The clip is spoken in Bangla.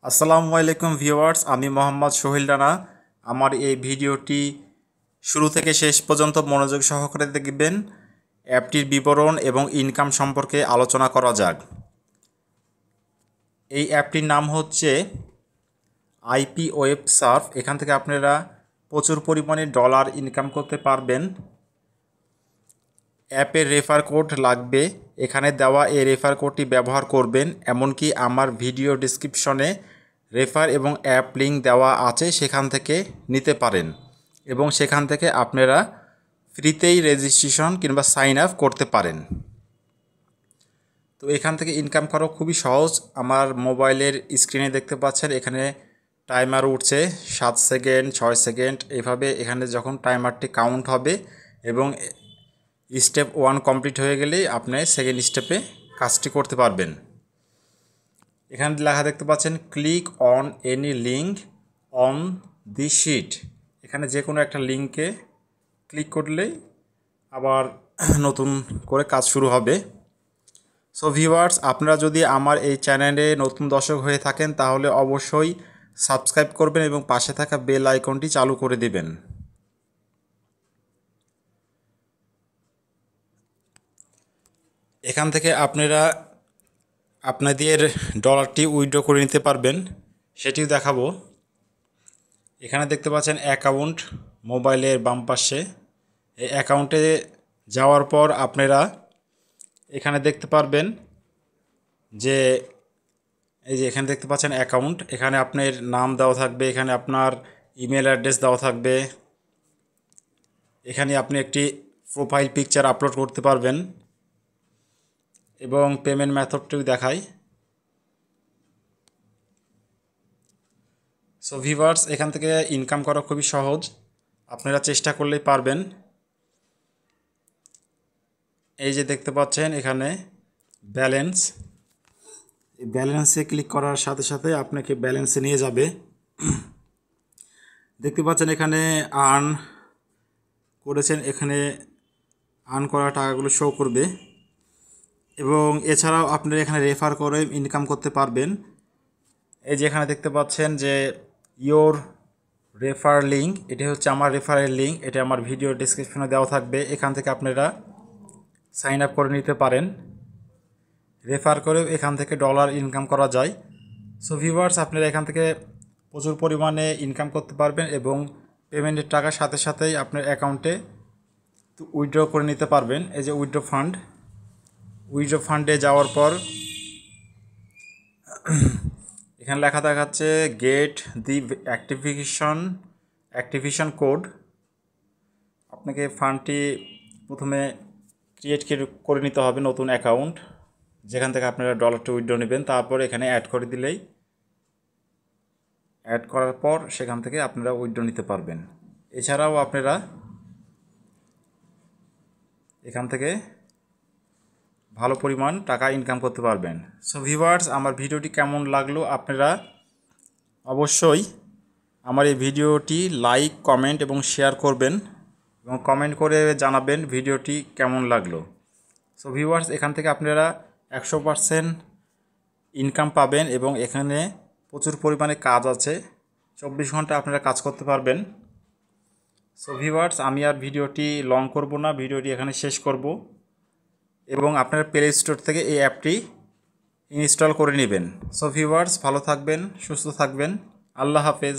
আসসালামু আলাইকুম ভিউয়ার্স, আমি মোহাম্মদ সোহেল রানা। আমার এই ভিডিওটি শুরু থেকে শেষ পর্যন্ত মনোযোগ সহকারে দেখবেন। অ্যাপটির বিবরণ এবং ইনকাম সম্পর্কে আলোচনা করা যাক। এই অ্যাপটির নাম হচ্ছে আইপি ওয়েব সার্ফ। এখান থেকে আপনারা প্রচুর পরিমাণে ডলার ইনকাম করতে পারবেন। অ্যাপের রেফার কোড লাগবে, এখানে দেওয়া এই রেফার কোডটি ব্যবহার করবেন। এমনকি আমার ভিডিও ডেসক্রিপশনে রেফার এবং অ্যাপ লিঙ্ক দেওয়া আছে, সেখান থেকে নিতে পারেন এবং সেখান থেকে আপনারা ফ্রিতেই রেজিস্ট্রেশন কিংবা সাইন আপ করতে পারেন। তো এখান থেকে ইনকাম করা খুবই সহজ। আমার মোবাইলের স্ক্রিনে দেখতে পাচ্ছেন এখানে টাইমার উঠছে 7 সেকেন্ড, 6 সেকেন্ড, এভাবে এখানে যখন টাইমারটি কাউন্ট হবে এবং স্টেপ 1 কমপ্লিট হয়ে গেলেই আপনি সেকেন্ড স্টেপে কাজটি করতে পারবেন। এখানে লেখা দেখতে পাচ্ছেন click on any link on the sheet. এখানে যে কোনো একটা লিঙ্কে ক্লিক করলেই আবার নতুন করে কাজ শুরু হবে। সো ভিউয়ার্স, আপনারা যদি আমার এই চ্যানেলে নতুন দর্শক হয়ে থাকেন তাহলে অবশ্যই সাবস্ক্রাইব করবেন এবং পাশে থাকা বেল আইকনটি চালু করে দিবেন। এখান থেকে আপনারা আপনাদের ডলারটি উইথড্র করে নিতে পারবেন, সেটিও দেখাবো। এখানে দেখতে পাচ্ছেন অ্যাকাউন্ট মোবাইলের বাম পাশে। এই অ্যাকাউন্টে যাওয়ার পর আপনারা এখানে দেখতে পারবেন যে এই যে এখানে দেখতে পাচ্ছেন অ্যাকাউন্ট। এখানে আপনার নাম দেওয়া থাকবে, এখানে আপনার ইমেল অ্যাড্রেস দেওয়া থাকবে। এখানে আপনি একটি প্রোফাইল পিকচার আপলোড করতে পারবেন এবং পেমেন্ট মেথডটিও দেখায়। সো ভিউয়ার্স, এখান থেকে ইনকাম করা খুবই সহজ, আপনারা চেষ্টা করলেই পারবেন। এই যে দেখতে পাচ্ছেন এখানে ব্যালেন্স, এই ব্যালেন্সে ক্লিক করার সাথে সাথে আপনাকে ব্যালেন্সে নিয়ে যাবে। দেখতে পাচ্ছেন এখানে আর্ন করেছেন, এখানে আর্ন করা টাকাগুলো শো করবে এবং এছাড়াও আপনারা এখানে রেফার করে ইনকাম করতে পারবেন। এই যে এখানে দেখতে পাচ্ছেন যে ইয়োর রেফার লিঙ্ক, এটি হচ্ছে আমার রেফারের লিঙ্ক, এটা আমার ভিডিও ডেসক্রিপশনে দেওয়া থাকবে। এখান থেকে আপনারা সাইন আপ করে নিতে পারেন। রেফার করে এখান থেকে ডলার ইনকাম করা যায়। সো ভিউয়ার্স, আপনারা এখান থেকে প্রচুর পরিমাণে ইনকাম করতে পারবেন এবং পেমেন্টের টাকার সাথে সাথেই আপনার অ্যাকাউন্টে উইথড্র করে নিতে পারবেন। এই যে উইথড্র ফান্ডে যাওয়ার পর এখানে লেখা দেখাচ্ছে গেট দি অ্যাক্টিভেশন কোড। আপনাকে ফান্ডটি প্রথমে ক্রিয়েট করে নিতে হবে নতুন অ্যাকাউন্ট, যেখান থেকে আপনারা ডলারটি উইথড্র নেবেন। তারপর এখানে অ্যাড করে দিলেই, অ্যাড করার পর সেখান থেকে আপনারা উইথড্র নিতে পারবেন। এছাড়াও আপনারা এখান থেকে ভালো পরিমাণ টাকা ইনকাম করতে পারবেন। সো ভিউয়ার্স, আমার ভিডিওটি কেমন লাগলো আপনারা অবশ্যই আমার এই ভিডিওটি লাইক, কমেন্ট এবং শেয়ার করবেন এবং কমেন্ট করে জানাবেন ভিডিওটি কেমন লাগলো। সো ভিউয়ার্স, এখান থেকে আপনারা 100% ইনকাম পাবেন এবং এখানে প্রচুর পরিমাণে কাজ আছে, 24 ঘন্টা আপনারা কাজ করতে পারবেন। সো ভিউয়ার্স, আমি আর ভিডিওটি লং করব না, ভিডিওটি এখানে শেষ করব এবং আপনারা প্লে স্টোর থেকে এই অ্যাপটি ইনস্টল করে নেবেন। সো ভিউয়ার্স, ভালো থাকবেন, সুস্থ থাকবেন, আল্লাহ হাফেজ।